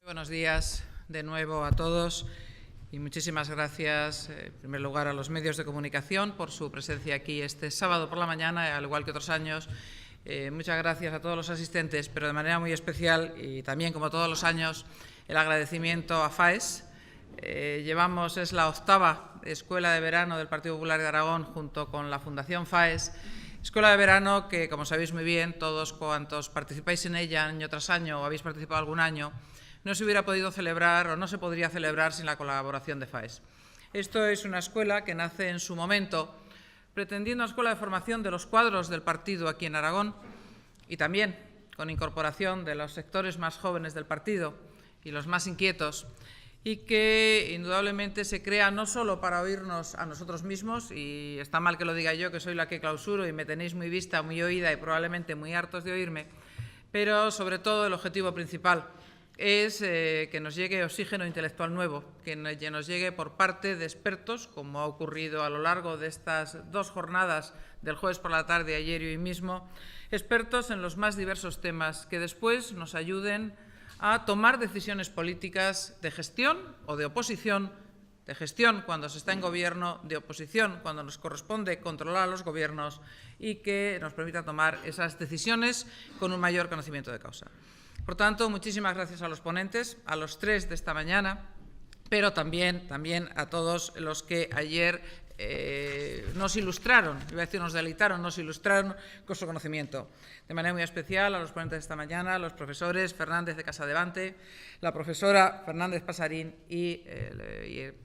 Buenos días de nuevo a todos y muchísimas gracias, en primer lugar, a los medios de comunicación por su presencia aquí este sábado por la mañana, al igual que otros años. Muchas gracias a todos los asistentes, pero de manera muy especial y también, como todos los años, el agradecimiento a FAES. Es la octava escuela de verano del Partido Popular de Aragón junto con la Fundación FAES. Escuela de verano que, como sabéis muy bien, todos cuantos participáis en ella año tras año o habéis participado algún año, no se hubiera podido celebrar o no se podría celebrar sin la colaboración de FAES. Esto es una escuela que nace en su momento pretendiendo una escuela de formación de los cuadros del partido aquí en Aragón y también con incorporación de los sectores más jóvenes del partido y los más inquietos, y que indudablemente se crea no solo para oírnos a nosotros mismos, y está mal que lo diga yo, que soy la que clausuro y me tenéis muy vista, muy oída y probablemente muy hartos de oírme, pero sobre todo el objetivo principal es que nos llegue oxígeno intelectual nuevo, que nos llegue por parte de expertos, como ha ocurrido a lo largo de estas dos jornadas del jueves por la tarde, ayer y hoy mismo, expertos en los más diversos temas que después nos ayuden a tomar decisiones políticas de gestión o de oposición, de gestión cuando se está en gobierno, de oposición cuando nos corresponde controlar a los gobiernos y que nos permita tomar esas decisiones con un mayor conocimiento de causa. Por tanto, muchísimas gracias a los ponentes, a los tres de esta mañana, pero también a todos los que ayer nos ilustraron, iba a decir nos deleitaron, nos ilustraron con su conocimiento. De manera muy especial a los ponentes de esta mañana, a los profesores Fernández de Casadevante, la profesora Fernández Pasarín y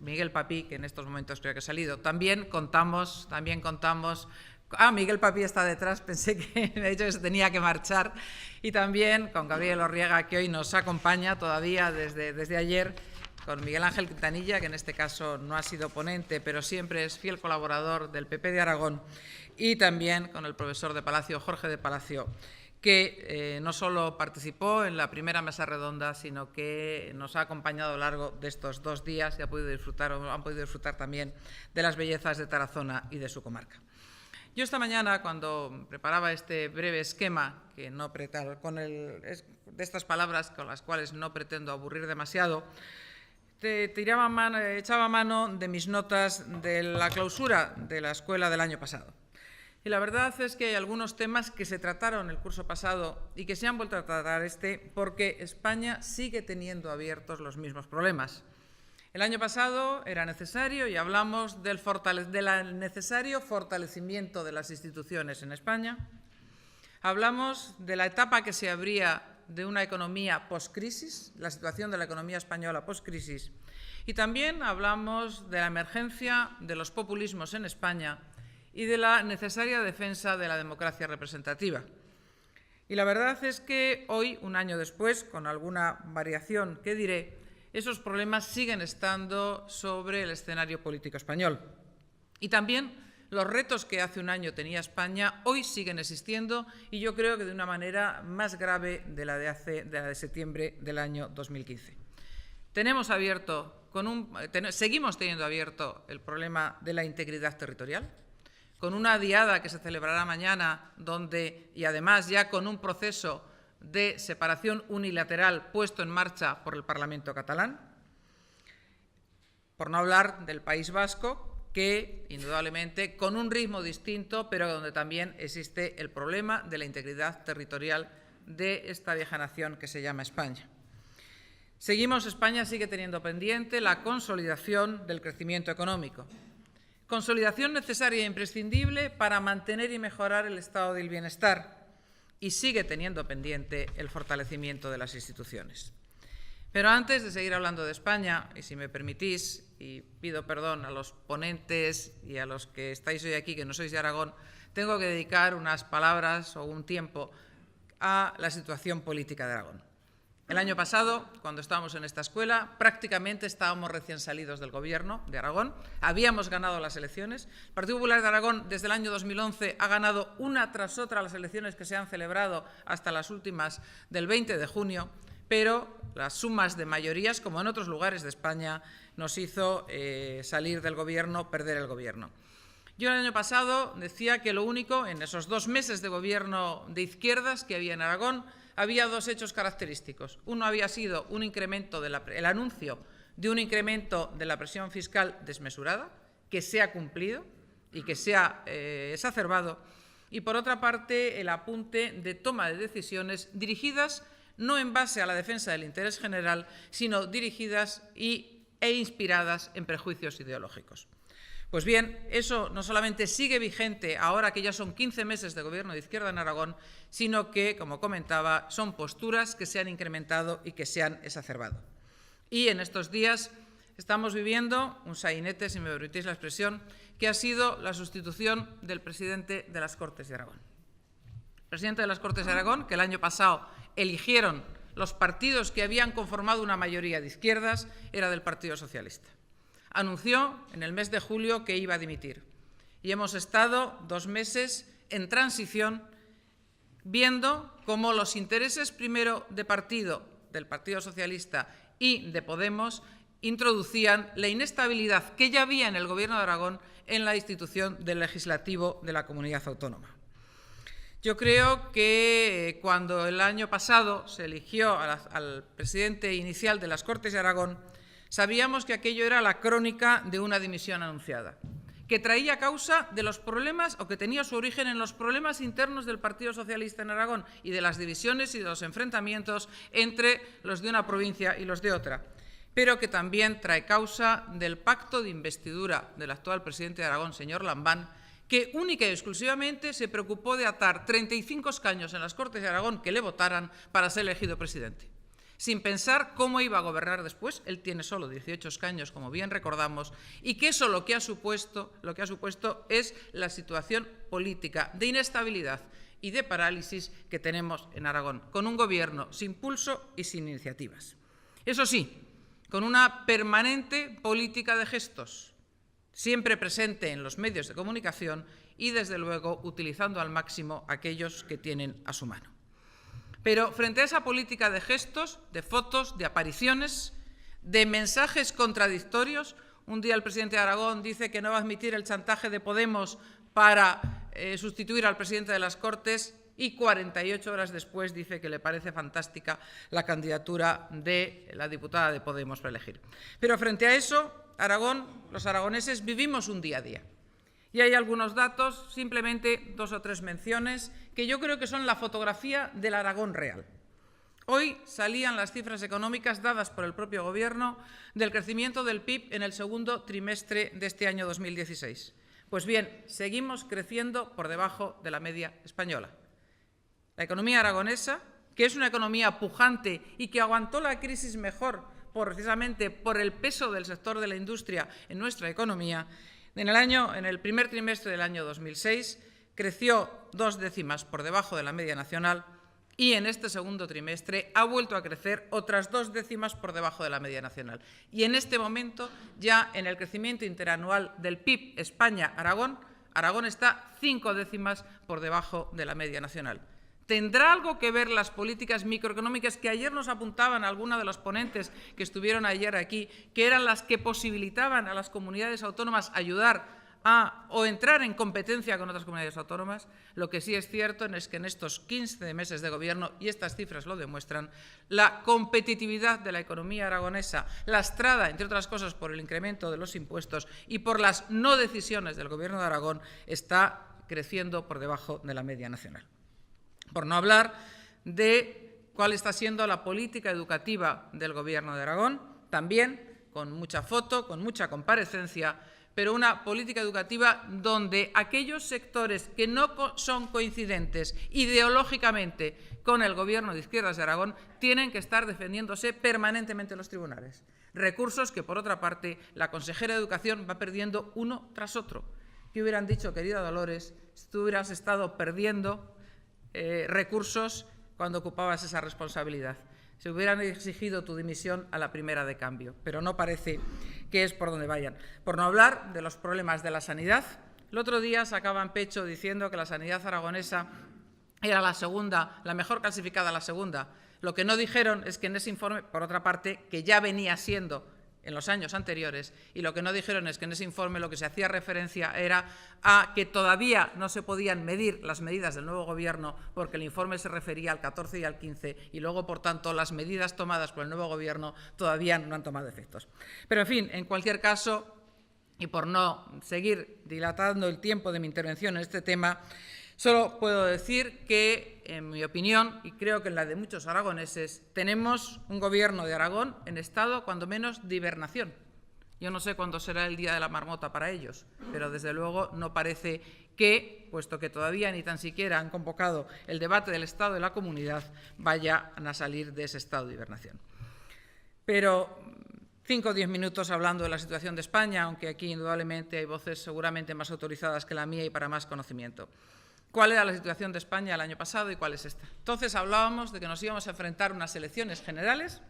Miguel Papí, que en estos momentos creo que ha salido. También contamos. Miguel Papí está detrás, pensé que me ha dicho que se tenía que marchar. Y también con Gabriel Orriega, que hoy nos acompaña todavía desde ayer, con Miguel Ángel Quintanilla, que en este caso no ha sido ponente, pero siempre es fiel colaborador del PP de Aragón, y también con el profesor de Palacio, Jorge de Palacio, que no solo participó en la primera mesa redonda, sino que nos ha acompañado a lo largo de estos 2 días y han podido disfrutar también de las bellezas de Tarazona y de su comarca. Yo esta mañana, cuando preparaba este breve esquema, de estas palabras con las cuales no pretendo aburrir demasiado, echaba mano de mis notas de la clausura de la escuela del año pasado. Y la verdad es que hay algunos temas que se trataron el curso pasado y que se han vuelto a tratar porque España sigue teniendo abiertos los mismos problemas. El año pasado era necesario y hablamos del necesario fortalecimiento de las instituciones en España. Hablamos de la etapa que se abría de una economía post-crisis, la situación de la economía española post-crisis, y también hablamos de la emergencia de los populismos en España y de la necesaria defensa de la democracia representativa. Y la verdad es que hoy, un año después, con alguna variación que diré, esos problemas siguen estando sobre el escenario político español. Y también los retos que hace un año tenía España hoy siguen existiendo y yo creo que de una manera más grave de la de septiembre del año 2015. Seguimos teniendo abierto el problema de la integridad territorial, con una diada que se celebrará mañana, y además ya con un proceso de separación unilateral puesto en marcha por el Parlamento catalán, por no hablar del País Vasco, que indudablemente con un ritmo distinto, pero donde también existe el problema de la integridad territorial de esta vieja nación que se llama España. España sigue teniendo pendiente la consolidación del crecimiento económico, consolidación necesaria e imprescindible para mantener y mejorar el estado del bienestar, y sigue teniendo pendiente el fortalecimiento de las instituciones. Pero antes de seguir hablando de España, y si me permitís, y pido perdón a los ponentes y a los que estáis hoy aquí, que no sois de Aragón, tengo que dedicar unas palabras o un tiempo a la situación política de Aragón. El año pasado, cuando estábamos en esta escuela, prácticamente estábamos recién salidos del gobierno de Aragón, habíamos ganado las elecciones. El Partido Popular de Aragón, desde el año 2011, ha ganado una tras otra las elecciones que se han celebrado hasta las últimas del 20 de junio, pero las sumas de mayorías, como en otros lugares de España, nos hizo salir del gobierno, perder el gobierno. Yo el año pasado decía que lo único, en esos 2 meses de gobierno de izquierdas que había en Aragón, había dos hechos característicos. Uno había sido un incremento el anuncio de un incremento de la presión fiscal desmesurada, que se ha cumplido y que se ha exacerbado, y por otra parte el apunte de toma de decisiones dirigidas no en base a la defensa del interés general, sino dirigidas e inspiradas en prejuicios ideológicos. Pues bien, eso no solamente sigue vigente ahora que ya son 15 meses de gobierno de izquierda en Aragón, sino que, como comentaba, son posturas que se han incrementado y que se han exacerbado. Y en estos días estamos viviendo un sainete, si me permitís la expresión, que ha sido la sustitución del presidente de las Cortes de Aragón. El presidente de las Cortes de Aragón, que el año pasado eligieron los partidos que habían conformado una mayoría de izquierdas, era del Partido Socialista. Anunció en el mes de julio que iba a dimitir y hemos estado 2 meses en transición viendo cómo los intereses primero del Partido Socialista y de Podemos introducían la inestabilidad que ya había en el Gobierno de Aragón en la institución del legislativo de la comunidad autónoma. Yo creo que cuando el año pasado se eligió al presidente inicial de las Cortes de Aragón, sabíamos que aquello era la crónica de una dimisión anunciada, que traía causa de los problemas o que tenía su origen en los problemas internos del Partido Socialista en Aragón y de las divisiones y de los enfrentamientos entre los de una provincia y los de otra, pero que también trae causa del pacto de investidura del actual presidente de Aragón, señor Lambán, que única y exclusivamente se preocupó de atar 35 escaños en las Cortes de Aragón que le votaran para ser elegido presidente, sin pensar cómo iba a gobernar después. Él tiene solo 18 escaños, como bien recordamos, y que eso lo que ha supuesto es la situación política de inestabilidad y de parálisis que tenemos en Aragón, con un gobierno sin pulso y sin iniciativas. Eso sí, con una permanente política de gestos, siempre presente en los medios de comunicación y, desde luego, utilizando al máximo aquellos que tienen a su mano. Pero frente a esa política de gestos, de fotos, de apariciones, de mensajes contradictorios, un día el presidente de Aragón dice que no va a admitir el chantaje de Podemos para sustituir al presidente de las Cortes y 48 horas después dice que le parece fantástica la candidatura de la diputada de Podemos para elegir. Pero frente a eso, los aragoneses vivimos un día a día. Y hay algunos datos, simplemente 2 o 3 menciones, que yo creo que son la fotografía del Aragón real. Hoy salían las cifras económicas dadas por el propio Gobierno del crecimiento del PIB en el segundo trimestre de este año 2016. Pues bien, seguimos creciendo por debajo de la media española. La economía aragonesa, que es una economía pujante y que aguantó la crisis mejor precisamente por el peso del sector de la industria en nuestra economía, en el primer trimestre del año 2006 creció 2 décimas por debajo de la media nacional y en este segundo trimestre ha vuelto a crecer otras 2 décimas por debajo de la media nacional. Y en este momento, ya en el crecimiento interanual del PIB España-Aragón, Aragón está 5 décimas por debajo de la media nacional. ¿Tendrá algo que ver las políticas microeconómicas que ayer nos apuntaban algunos de los ponentes que estuvieron ayer aquí, que eran las que posibilitaban a las comunidades autónomas ayudar o entrar en competencia con otras comunidades autónomas? Lo que sí es cierto es que en estos 15 meses de gobierno, y estas cifras lo demuestran, la competitividad de la economía aragonesa, lastrada, entre otras cosas, por el incremento de los impuestos y por las no decisiones del Gobierno de Aragón, está creciendo por debajo de la media nacional. Por no hablar de cuál está siendo la política educativa del Gobierno de Aragón, también con mucha foto, con mucha comparecencia, pero una política educativa donde aquellos sectores que no son coincidentes ideológicamente con el Gobierno de izquierdas de Aragón tienen que estar defendiéndose permanentemente en los tribunales. Recursos que, por otra parte, la consejera de Educación va perdiendo uno tras otro. ¿Qué hubieran dicho, querida Dolores, si tú hubieras estado perdiendo recursos cuando ocupabas esa responsabilidad? Se hubieran exigido tu dimisión a la primera de cambio, pero no parece que es por donde vayan. Por no hablar de los problemas de la sanidad. El otro día sacaban pecho diciendo que la sanidad aragonesa era la segunda, la mejor clasificada, la segunda. Lo que no dijeron es que en ese informe, por otra parte, que ya venía siendo en los años anteriores, y lo que no dijeron es que en ese informe lo que se hacía referencia era a que todavía no se podían medir las medidas del nuevo Gobierno porque el informe se refería al 14 y al 15 y luego, por tanto, las medidas tomadas por el nuevo Gobierno todavía no han tomado efectos. Pero, en fin, en cualquier caso, y por no seguir dilatando el tiempo de mi intervención en este tema, solo puedo decir que, en mi opinión, y creo que en la de muchos aragoneses, tenemos un Gobierno de Aragón en estado, cuando menos, de hibernación. Yo no sé cuándo será el día de la marmota para ellos, pero desde luego no parece que, puesto que todavía ni tan siquiera han convocado el debate del estado de la comunidad, vayan a salir de ese estado de hibernación. Pero 5 o 10 minutos hablando de la situación de España, aunque aquí indudablemente hay voces seguramente más autorizadas que la mía y para más conocimiento. ¿Cuál era la situación de España el año pasado y cuál es esta? Entonces hablábamos de que nos íbamos a enfrentar a unas elecciones generales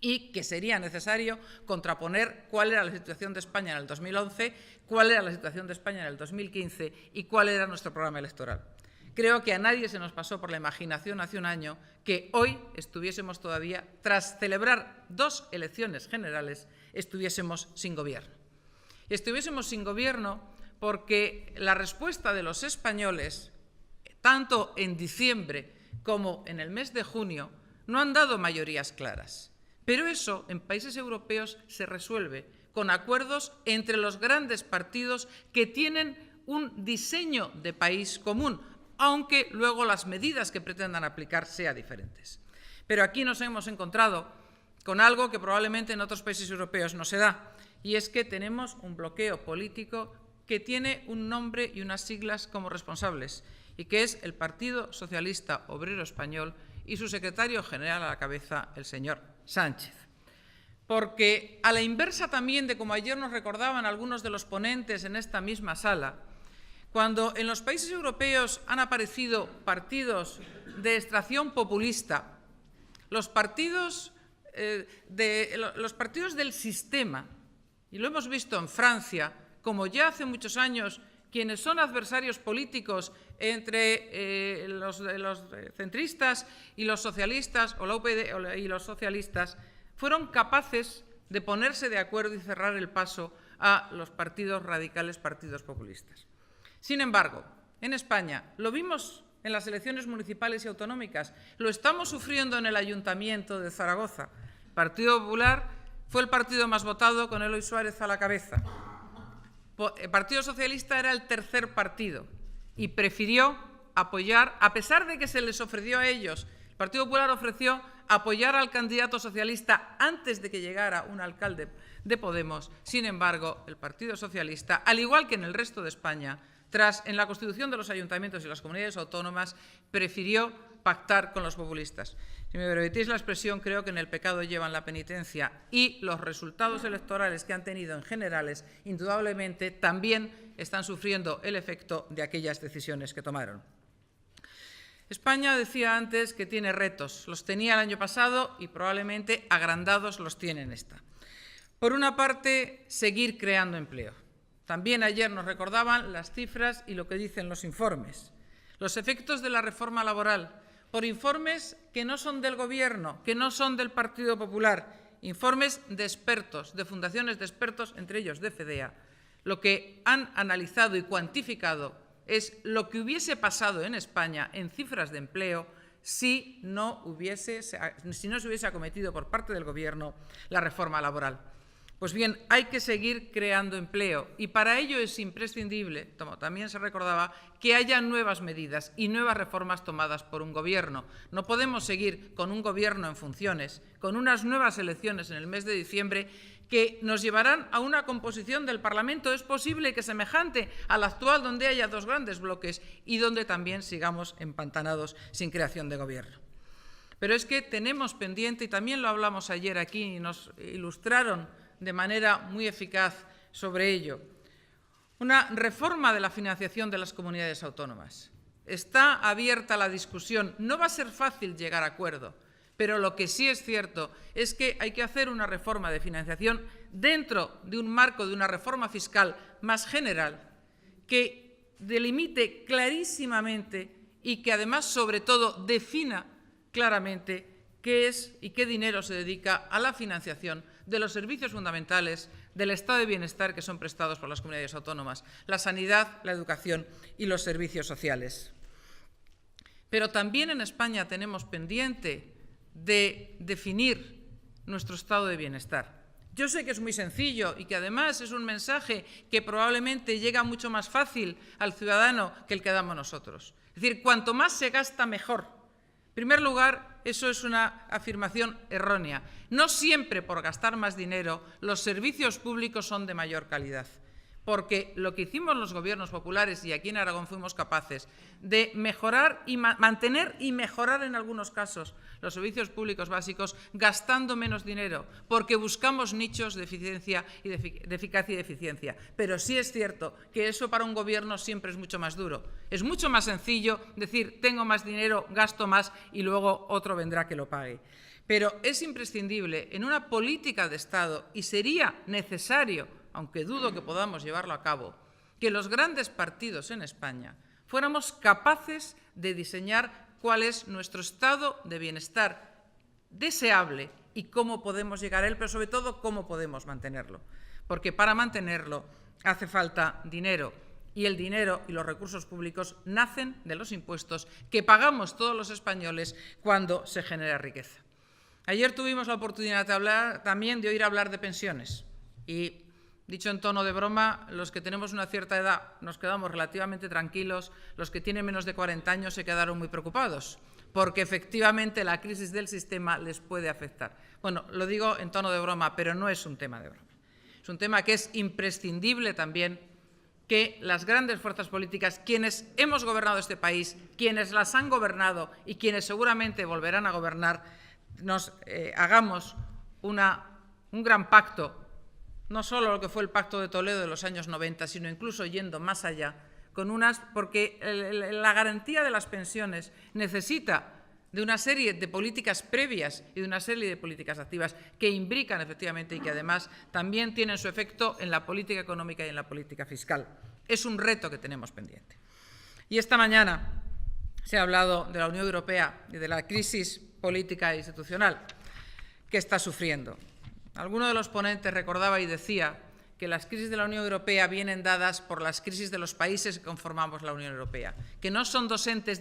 y que sería necesario contraponer cuál era la situación de España en el 2011, cuál era la situación de España en el 2015 y cuál era nuestro programa electoral. Creo que a nadie se nos pasó por la imaginación hace un año que hoy estuviésemos todavía, tras celebrar 2 elecciones generales, estuviésemos sin gobierno. Y estuviésemos sin gobierno porque la respuesta de los españoles, tanto en diciembre como en el mes de junio, no han dado mayorías claras. Pero eso en países europeos se resuelve con acuerdos entre los grandes partidos que tienen un diseño de país común, aunque luego las medidas que pretendan aplicar sean diferentes. Pero aquí nos hemos encontrado con algo que probablemente en otros países europeos no se da, y es que tenemos un bloqueo político que tiene un nombre y unas siglas como responsables, y que es el Partido Socialista Obrero Español y su secretario general a la cabeza, el señor Sánchez. Porque, a la inversa también de como ayer nos recordaban algunos de los ponentes en esta misma sala, cuando en los países europeos han aparecido partidos de extracción populista, los partidos del sistema, y lo hemos visto en Francia, como ya hace muchos años, quienes son adversarios políticos entre los centristas y los socialistas, o la UPyD y los socialistas, fueron capaces de ponerse de acuerdo y cerrar el paso a los partidos radicales, partidos populistas. Sin embargo, en España, lo vimos en las elecciones municipales y autonómicas, lo estamos sufriendo en el Ayuntamiento de Zaragoza. El Partido Popular fue el partido más votado, con Eloy Suárez a la cabeza. El Partido Socialista era el tercer partido y prefirió apoyar, a pesar de que se les ofreció a ellos, el Partido Popular ofreció apoyar al candidato socialista antes de que llegara un alcalde de Podemos. Sin embargo, el Partido Socialista, al igual que en el resto de España, en la constitución de los ayuntamientos y las comunidades autónomas, prefirió pactar con los populistas. Si me permitís la expresión, creo que en el pecado llevan la penitencia, y los resultados electorales que han tenido en generales, indudablemente, también están sufriendo el efecto de aquellas decisiones que tomaron. España, decía antes, que tiene retos. Los tenía el año pasado y probablemente agrandados los tiene en esta. Por una parte, seguir creando empleo. También ayer nos recordaban las cifras y lo que dicen los informes. Los efectos de la reforma laboral, por informes que no son del Gobierno, que no son del Partido Popular, informes de expertos, de fundaciones de expertos, entre ellos de FEDEA, lo que han analizado y cuantificado es lo que hubiese pasado en España en cifras de empleo si no se hubiese acometido por parte del Gobierno la reforma laboral. Pues bien, hay que seguir creando empleo y para ello es imprescindible, como también se recordaba, que haya nuevas medidas y nuevas reformas tomadas por un Gobierno. No podemos seguir con un Gobierno en funciones, con unas nuevas elecciones en el mes de diciembre que nos llevarán a una composición del Parlamento. Es posible que semejante a la actual, donde haya 2 grandes bloques y donde también sigamos empantanados sin creación de Gobierno. Pero es que tenemos pendiente, y también lo hablamos ayer aquí y nos ilustraron de manera muy eficaz sobre ello, una reforma de la financiación de las comunidades autónomas. Está abierta la discusión, no va a ser fácil llegar a acuerdo, pero lo que sí es cierto es que hay que hacer una reforma de financiación dentro de un marco de una reforma fiscal más general que delimite clarísimamente y que además, sobre todo, defina claramente qué es y qué dinero se dedica a la financiación de los servicios fundamentales del estado de bienestar que son prestados por las comunidades autónomas, la sanidad, la educación y los servicios sociales. Pero también en España tenemos pendiente de definir nuestro estado de bienestar. Yo sé que es muy sencillo y que además es un mensaje que probablemente llega mucho más fácil al ciudadano que el que damos nosotros. Es decir, cuanto más se gasta, mejor. En primer lugar, eso es una afirmación errónea. No siempre por gastar más dinero los servicios públicos son de mayor calidad. Porque lo que hicimos los gobiernos populares, y aquí en Aragón fuimos capaces de mejorar y mantener y mejorar en algunos casos los servicios públicos básicos gastando menos dinero, porque buscamos nichos de eficiencia y de eficacia y de eficiencia. Pero sí es cierto que eso para un gobierno siempre es mucho más duro. Es mucho más sencillo decir tengo más dinero, gasto más y luego otro vendrá que lo pague. Pero es imprescindible en una política de Estado, y sería necesario, aunque dudo que podamos llevarlo a cabo, que los grandes partidos en España fuéramos capaces de diseñar cuál es nuestro estado de bienestar deseable y cómo podemos llegar a él, pero sobre todo cómo podemos mantenerlo. Porque para mantenerlo hace falta dinero, y el dinero y los recursos públicos nacen de los impuestos que pagamos todos los españoles cuando se genera riqueza. Ayer tuvimos la oportunidad de oír hablar de pensiones y, dicho en tono de broma, los que tenemos una cierta edad nos quedamos relativamente tranquilos, los que tienen menos de 40 años se quedaron muy preocupados, porque efectivamente la crisis del sistema les puede afectar. Bueno, lo digo en tono de broma, pero no es un tema de broma. Es un tema que es imprescindible también que las grandes fuerzas políticas, quienes hemos gobernado este país, quienes las han gobernado y quienes seguramente volverán a gobernar, nos hagamos un gran pacto, no solo lo que fue el Pacto de Toledo de los años 90, sino incluso yendo más allá, porque la garantía de las pensiones necesita de una serie de políticas previas y de una serie de políticas activas que imbrican efectivamente y que además también tienen su efecto en la política económica y en la política fiscal. Es un reto que tenemos pendiente. Y esta mañana se ha hablado de la Unión Europea y de la crisis política e institucional que está sufriendo. Alguno de los ponentes recordaba y decía que las crisis de la Unión Europea vienen dadas por las crisis de los países que conformamos la Unión Europea, que no son dos entes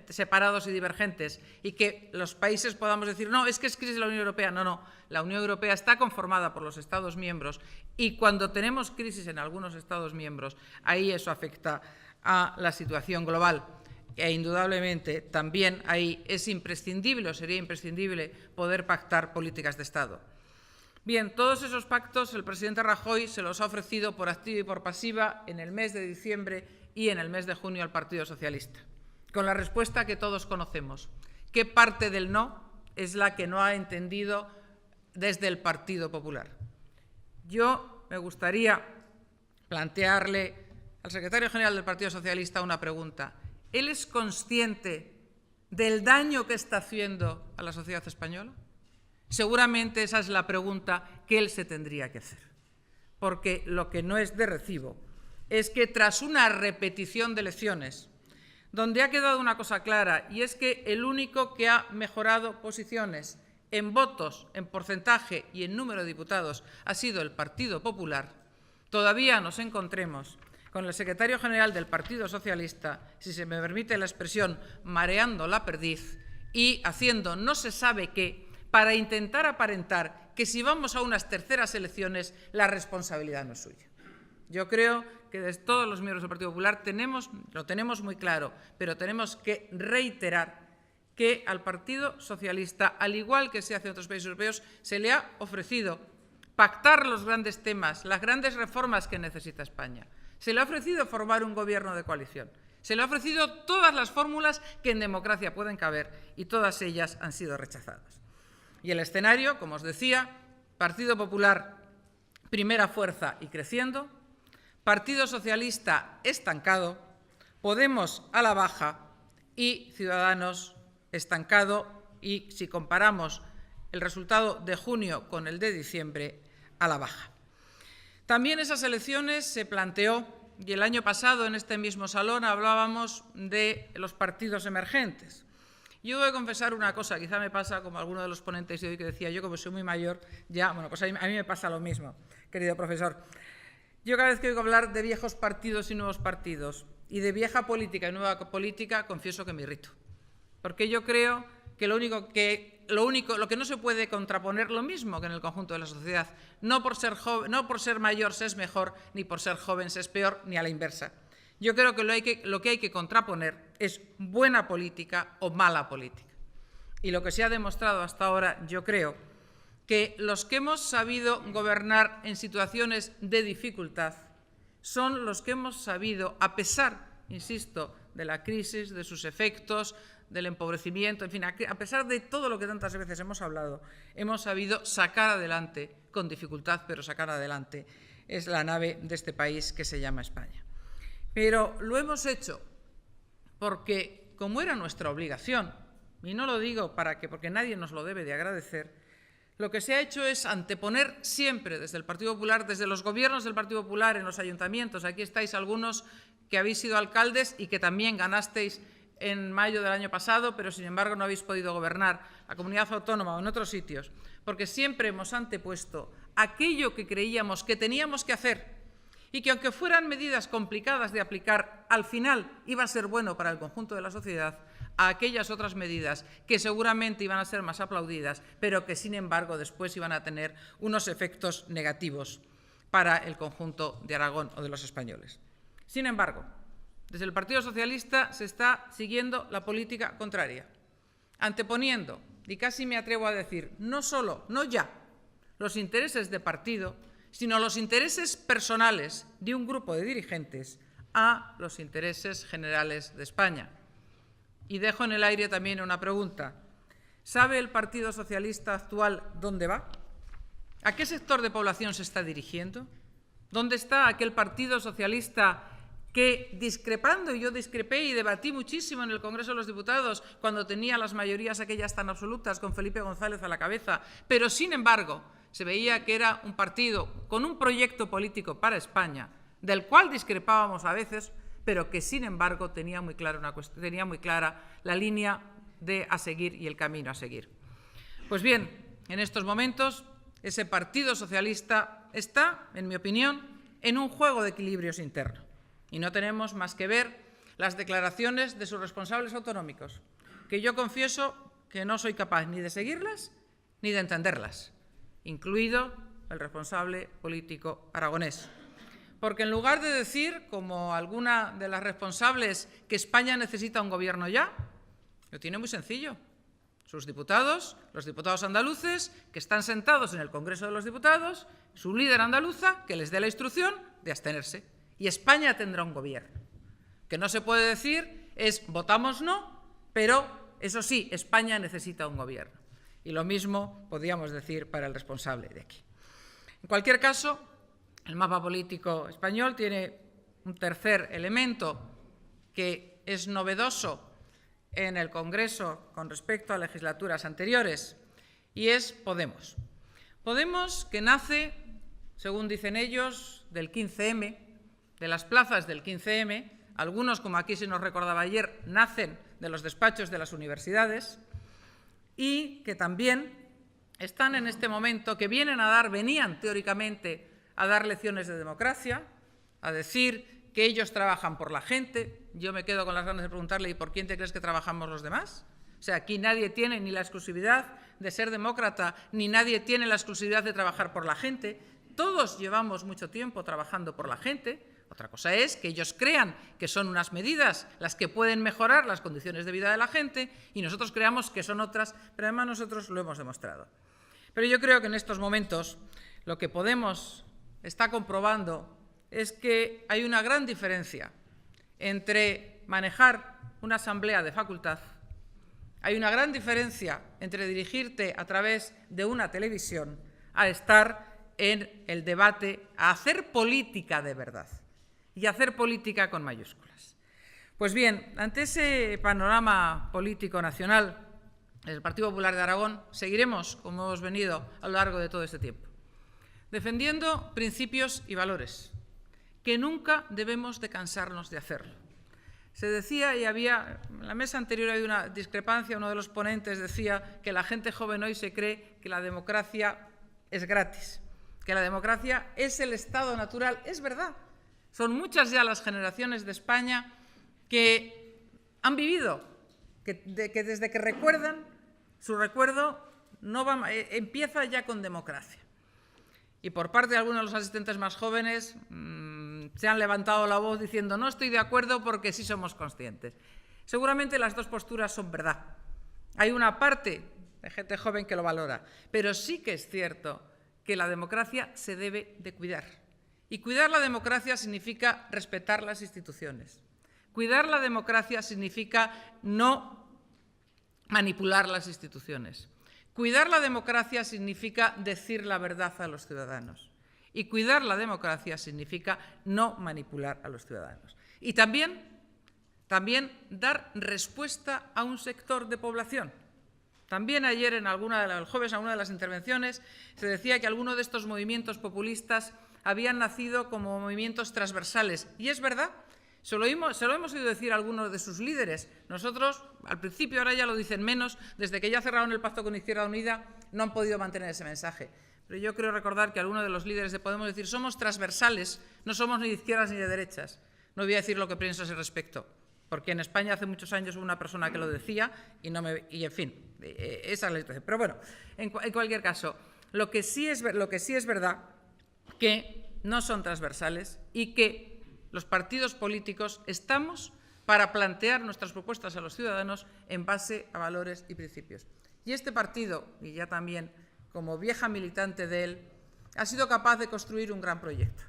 separados y divergentes y que los países podamos decir, no, es que es crisis de la Unión Europea. No, no, la Unión Europea está conformada por los Estados miembros y cuando tenemos crisis en algunos Estados miembros, ahí eso afecta a la situación global. E indudablemente también ahí es imprescindible o sería imprescindible poder pactar políticas de Estado. Bien, todos esos pactos el presidente Rajoy se los ha ofrecido por activa y por pasiva en el mes de diciembre y en el mes de junio al Partido Socialista, con la respuesta que todos conocemos. ¿Qué parte del no es la que no ha entendido desde el Partido Popular? Yo me gustaría plantearle al secretario general del Partido Socialista una pregunta. ¿Él es consciente del daño que está haciendo a la sociedad española? Seguramente esa es la pregunta que él se tendría que hacer. Porque lo que no es de recibo es que tras una repetición de lecciones, donde ha quedado una cosa clara, y es que el único que ha mejorado posiciones en votos, en porcentaje y en número de diputados ha sido el Partido Popular, todavía nos encontremos con el secretario general del Partido Socialista, si se me permite la expresión, mareando la perdiz y haciendo no se sabe qué para intentar aparentar que si vamos a unas terceras elecciones la responsabilidad no es suya. Yo creo que de todos los miembros del Partido Popular lo tenemos muy claro, pero tenemos que reiterar que al Partido Socialista, al igual que se hace en otros países europeos, se le ha ofrecido pactar los grandes temas, las grandes reformas que necesita España. Se le ha ofrecido formar un gobierno de coalición. Se le ha ofrecido todas las fórmulas que en democracia pueden caber y todas ellas han sido rechazadas. Y el escenario, como os decía, Partido Popular, primera fuerza y creciendo, Partido Socialista estancado, Podemos a la baja y Ciudadanos estancado y, si comparamos el resultado de junio con el de diciembre, a la baja. También esas elecciones se planteó, y el año pasado en este mismo salón hablábamos de los partidos emergentes. Yo voy a confesar una cosa, quizá me pasa como alguno de los ponentes de hoy que decía, yo como soy muy mayor, ya, bueno, pues a mí me pasa lo mismo, querido profesor. Yo cada vez que oigo hablar de viejos partidos y nuevos partidos, y de vieja política y nueva política, confieso que me irrito. Porque yo creo que lo que no se puede contraponer, lo mismo que en el conjunto de la sociedad, no por ser mayor se es mejor, ni por ser joven se es peor, ni a la inversa. Yo creo que lo que hay que contraponer es buena política o mala política. Y lo que se ha demostrado hasta ahora, yo creo, que los que hemos sabido gobernar en situaciones de dificultad son los que hemos sabido, a pesar, insisto, de la crisis, de sus efectos, del empobrecimiento, en fin, a pesar de todo lo que tantas veces hemos hablado, hemos sabido sacar adelante, con dificultad, pero sacar adelante, es la nave de este país que se llama España. Pero lo hemos hecho porque, como era nuestra obligación, y no lo digo porque nadie nos lo debe de agradecer, lo que se ha hecho es anteponer siempre desde el Partido Popular, desde los gobiernos del Partido Popular en los ayuntamientos, aquí estáis algunos que habéis sido alcaldes y que también ganasteis en mayo del año pasado, pero sin embargo no habéis podido gobernar la comunidad autónoma o en otros sitios, porque siempre hemos antepuesto aquello que creíamos que teníamos que hacer y que, aunque fueran medidas complicadas de aplicar, al final iba a ser bueno para el conjunto de la sociedad, a aquellas otras medidas que seguramente iban a ser más aplaudidas, pero que, sin embargo, después iban a tener unos efectos negativos para el conjunto de Aragón o de los españoles. Sin embargo, desde el Partido Socialista se está siguiendo la política contraria, anteponiendo, y casi me atrevo a decir, no ya los intereses de partido, sino los intereses personales de un grupo de dirigentes a los intereses generales de España. Y dejo en el aire también una pregunta. ¿Sabe el Partido Socialista actual dónde va? ¿A qué sector de población se está dirigiendo? ¿Dónde está aquel Partido Socialista que, discrepando, y yo discrepé y debatí muchísimo en el Congreso de los Diputados cuando tenía las mayorías aquellas tan absolutas con Felipe González a la cabeza, pero sin embargo se veía que era un partido con un proyecto político para España, del cual discrepábamos a veces, pero que sin embargo tenía muy clara la línea a seguir y el camino a seguir? Pues bien, en estos momentos ese Partido Socialista está, en mi opinión, en un juego de equilibrios internos. Y no tenemos más que ver las declaraciones de sus responsables autonómicos, que yo confieso que no soy capaz ni de seguirlas ni de entenderlas, incluido el responsable político aragonés. Porque en lugar de decir, como alguna de las responsables, que España necesita un gobierno ya, lo tiene muy sencillo. Sus diputados, los diputados andaluces, que están sentados en el Congreso de los Diputados, su líder andaluza, que les dé la instrucción de abstenerse. Y España tendrá un gobierno. Que no se puede decir es votamos no, pero eso sí, España necesita un gobierno. Y lo mismo podríamos decir para el responsable de aquí. En cualquier caso, el mapa político español tiene un tercer elemento que es novedoso en el Congreso con respecto a legislaturas anteriores, y es Podemos. Podemos, que nace, según dicen ellos, del 15M, de las plazas del 15M, algunos, como aquí se nos recordaba ayer, nacen de los despachos de las universidades, y que también están en este momento, que venían teóricamente a dar lecciones de democracia, a decir que ellos trabajan por la gente. Yo me quedo con las ganas de preguntarle, ¿y por quién te crees que trabajamos los demás? O sea, aquí nadie tiene ni la exclusividad de ser demócrata, ni nadie tiene la exclusividad de trabajar por la gente. Todos llevamos mucho tiempo trabajando por la gente. Otra cosa es que ellos crean que son unas medidas las que pueden mejorar las condiciones de vida de la gente y nosotros creamos que son otras, pero además nosotros lo hemos demostrado. Pero yo creo que en estos momentos lo que Podemos está comprobando es que hay una gran diferencia entre manejar una asamblea de facultad, hay una gran diferencia entre dirigirte a través de una televisión a estar en el debate, a hacer política de verdad y hacer política con mayúsculas. Pues bien, ante ese panorama político nacional, el Partido Popular de Aragón seguiremos, como hemos venido a lo largo de todo este tiempo, defendiendo principios y valores que nunca debemos de cansarnos de hacerlo. Se decía, y había, en la mesa anterior había una discrepancia, uno de los ponentes decía que la gente joven hoy se cree que la democracia es gratis, que la democracia es el estado natural. Es verdad, son muchas ya las generaciones de España que han vivido, que desde que recuerdan, su recuerdo empieza ya con democracia. Y por parte de algunos de los asistentes más jóvenes se han levantado la voz diciendo no estoy de acuerdo porque sí somos conscientes. Seguramente las dos posturas son verdad. Hay una parte de gente joven que lo valora, pero sí que es cierto que la democracia se debe de cuidar. Y cuidar la democracia significa respetar las instituciones. Cuidar la democracia significa no manipular las instituciones. Cuidar la democracia significa decir la verdad a los ciudadanos. Y cuidar la democracia significa no manipular a los ciudadanos. Y también dar respuesta a un sector de población. También ayer el jueves en alguna de las intervenciones se decía que algunos de estos movimientos populistas habían nacido como movimientos transversales. Y es verdad, se lo hemos oído decir a algunos de sus líderes. Nosotros, al principio, ahora ya lo dicen menos, desde que ya cerraron el pacto con Izquierda Unida, no han podido mantener ese mensaje. Pero yo creo recordar que algunos de los líderes de Podemos decir somos transversales, no somos ni de izquierdas ni de derechas. No voy a decir lo que pienso a ese respecto, porque en España hace muchos años hubo una persona que lo decía y en fin, esa es la situación. Pero bueno, en cualquier caso, lo que sí es verdad que no son transversales y que los partidos políticos estamos para plantear nuestras propuestas a los ciudadanos en base a valores y principios. Y este partido, y ya también como vieja militante de él, ha sido capaz de construir un gran proyecto,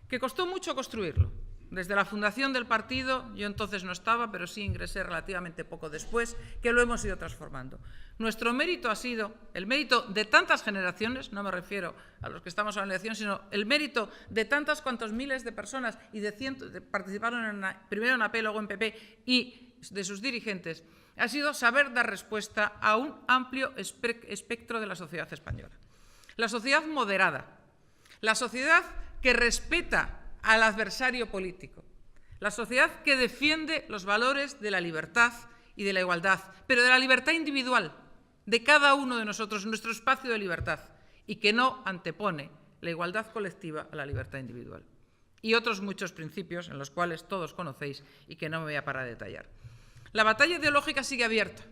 que costó mucho construirlo. Desde la fundación del partido, yo entonces no estaba, pero sí ingresé relativamente poco después, que lo hemos ido transformando. Nuestro mérito ha sido el mérito de tantas generaciones, no me refiero a los que estamos en la elección, sino el mérito de tantas cuantos miles de personas y de cientos participaron primero en AP, luego en PP y de sus dirigentes, ha sido saber dar respuesta a un amplio espectro de la sociedad española. La sociedad moderada, la sociedad que respeta al adversario político, la sociedad que defiende los valores de la libertad y de la igualdad, pero de la libertad individual de cada uno de nosotros, nuestro espacio de libertad, y que no antepone la igualdad colectiva a la libertad individual. Y otros muchos principios en los cuales todos conocéis y que no me voy a parar a detallar. La batalla ideológica sigue abierta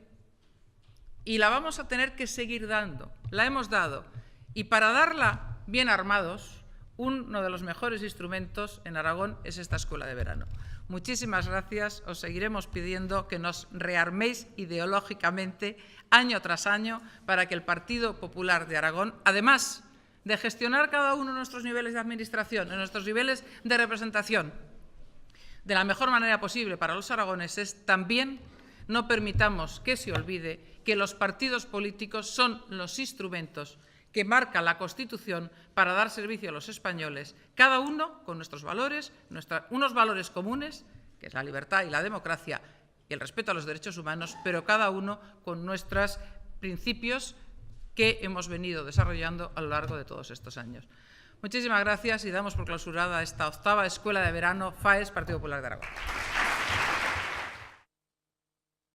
y la vamos a tener que seguir dando, la hemos dado, y para darla bien armados, uno de los mejores instrumentos en Aragón es esta escuela de verano. Muchísimas gracias, os seguiremos pidiendo que nos rearméis ideológicamente año tras año para que el Partido Popular de Aragón, además de gestionar cada uno de nuestros niveles de administración, en nuestros niveles de representación, de la mejor manera posible para los aragoneses, también no permitamos que se olvide que los partidos políticos son los instrumentos que marca la Constitución para dar servicio a los españoles, cada uno con nuestros valores, unos valores comunes, que es la libertad y la democracia y el respeto a los derechos humanos, pero cada uno con nuestros principios que hemos venido desarrollando a lo largo de todos estos años. Muchísimas gracias y damos por clausurada esta 8ª Escuela de Verano FAES Partido Popular de Aragón.